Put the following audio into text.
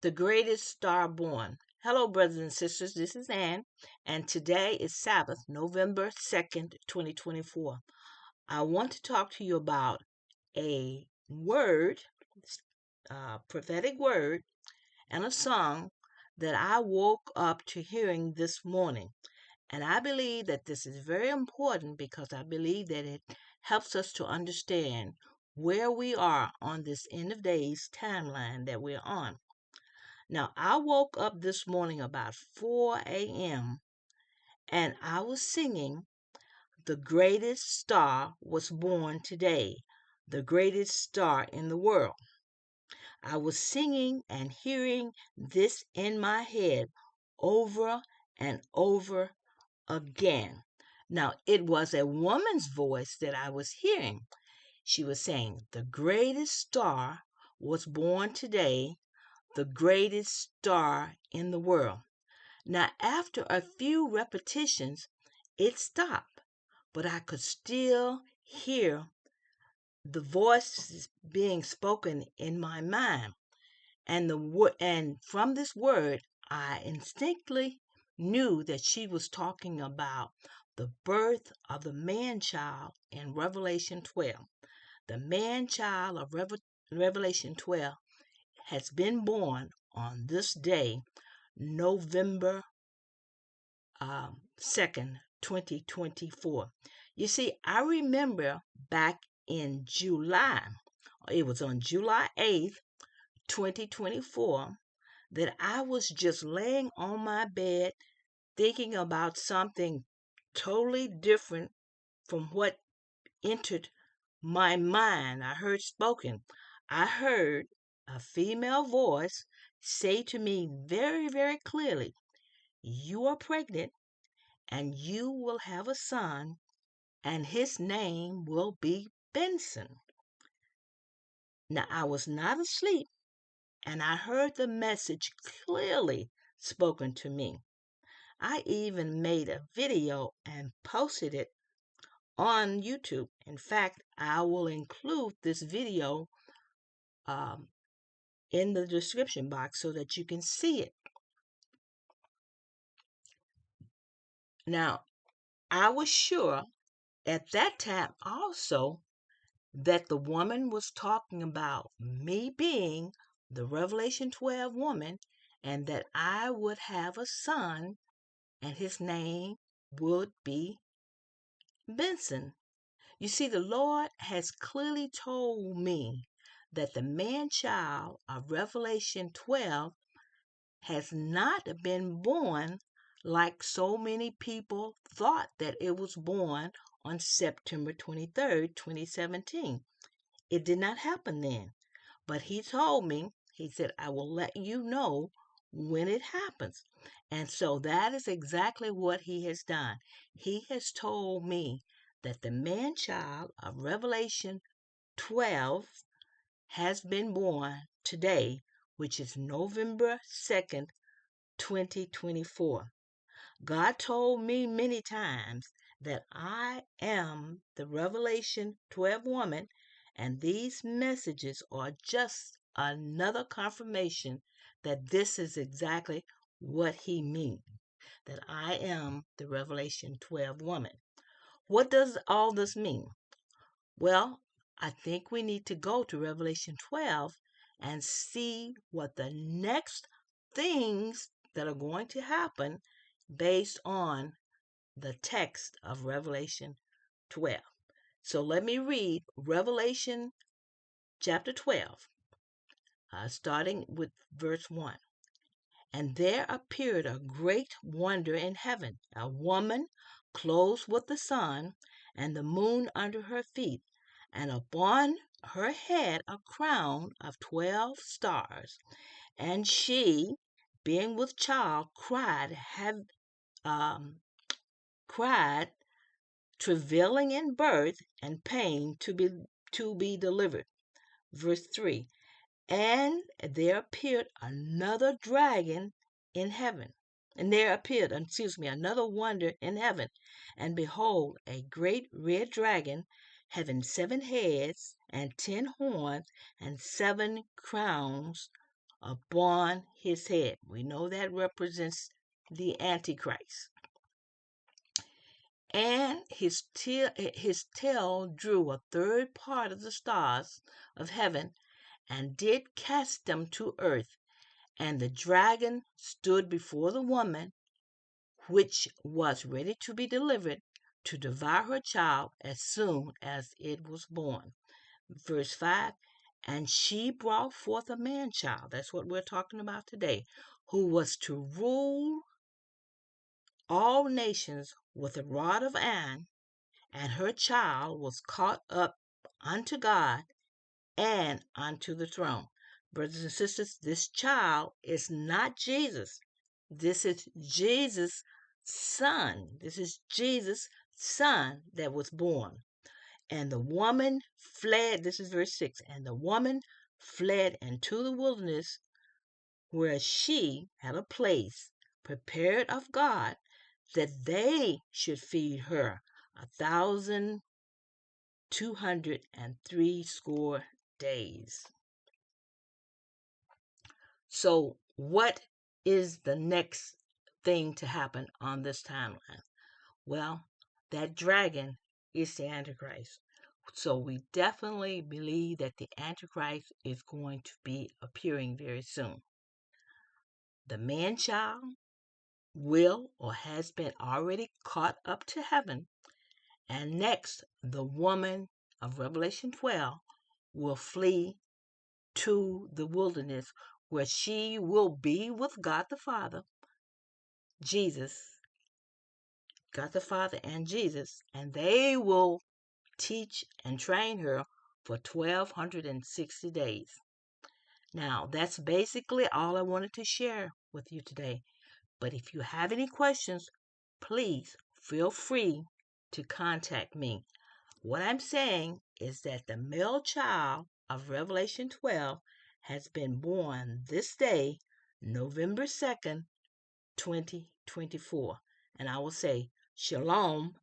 The greatest star born. Hello, brothers and sisters. This is Ann, and today is Sabbath, November 2nd, 2024. I want to talk to you about a word, prophetic word, and a song that I woke up to hearing this morning. And I believe that this is very important because I believe that it helps us to understand where we are on this end of days timeline that we're on. Now, I woke up this morning about 4 a.m. and I was singing, "The greatest star was born today, the greatest star in the world." I was singing and hearing this in my head over and over again. Now, it was a woman's voice that I was hearing. She was saying, "The greatest star was born today, the greatest star in the world." Now, after a few repetitions, it stopped, but I could still hear the voices being spoken in my mind. And from this word, I instinctively knew that she was talking about the birth of the man child in Revelation 12. The man child of Revelation 12 has been born on this day, November 2nd, 2024. You see, I remember back in July, it was on July 8th, 2024, that I was just laying on my bed thinking about something totally different from what entered my mind. I heard spoken. I heard a female voice say to me very, very clearly, "You are pregnant and you will have a son, and his name will be Benson." Now, I was not asleep, and I heard the message clearly spoken to me. I even made a video and posted it on YouTube. In fact, I will include this video um, in the description box so that you can see it. Now, I was sure at that time also that the woman was talking about me being the Revelation 12 woman and that I would have a son and his name would be Benson. You see, the Lord has clearly told me that the man child of Revelation 12 has not been born like so many people thought that it was born on September 23rd, 2017. It did not happen then. But he told me, he said, "I will let you know when it happens." And so that is exactly what he has done. He has told me that the man child of Revelation 12 has been born today, which is November 2nd, 2024. God told me many times that I am the Revelation 12 woman, and these messages are just another confirmation that this is exactly what He means, that I am the Revelation 12 woman. What does all this mean? Well, I think we need to go to Revelation 12 and see what the next things that are going to happen based on the text of Revelation 12. So let me read Revelation chapter 12, starting with verse 1. "And there appeared a great wonder in heaven, a woman clothed with the sun, and the moon under her feet, and upon her head a crown of 12 stars. And she, being with child, um, cried, travailing in birth and pain to be delivered." Verse 3. "And there appeared another dragon in heaven. And there appeared, another wonder in heaven. And behold, a great red dragon, having 7 heads and 10 horns and 7 crowns upon his head. We know that represents the Antichrist. And his tail drew a third part of the stars of heaven and did cast them to earth. And the dragon stood before the woman, which was ready to be delivered, to devour her child as soon as it was born. Verse 5, and she brought forth a man child. That's what we're talking about today, who was to rule all nations with a rod of iron, and her child was caught up unto God and unto the throne. Brothers and sisters, this child is not Jesus. This is Jesus' son. This is Jesus' son that was born. And the woman fled, this is verse 6, and the woman fled into the wilderness, where she had a place prepared of God, that they should feed her 1,260 days. So what is the next thing to happen on this timeline? Well, that dragon is the Antichrist. So we definitely believe that the Antichrist is going to be appearing very soon. The man-child will or has been already caught up to heaven. And next, the woman of Revelation 12 will flee to the wilderness, where she will be with God the Father, Jesus, God the Father and Jesus, and they will teach and train her for 1,260 days. Now, that's basically all I wanted to share with you today. But if you have any questions, please feel free to contact me. What I'm saying is that the male child of Revelation 12 has been born this day, November 2nd, 2024. And I will say, Shalom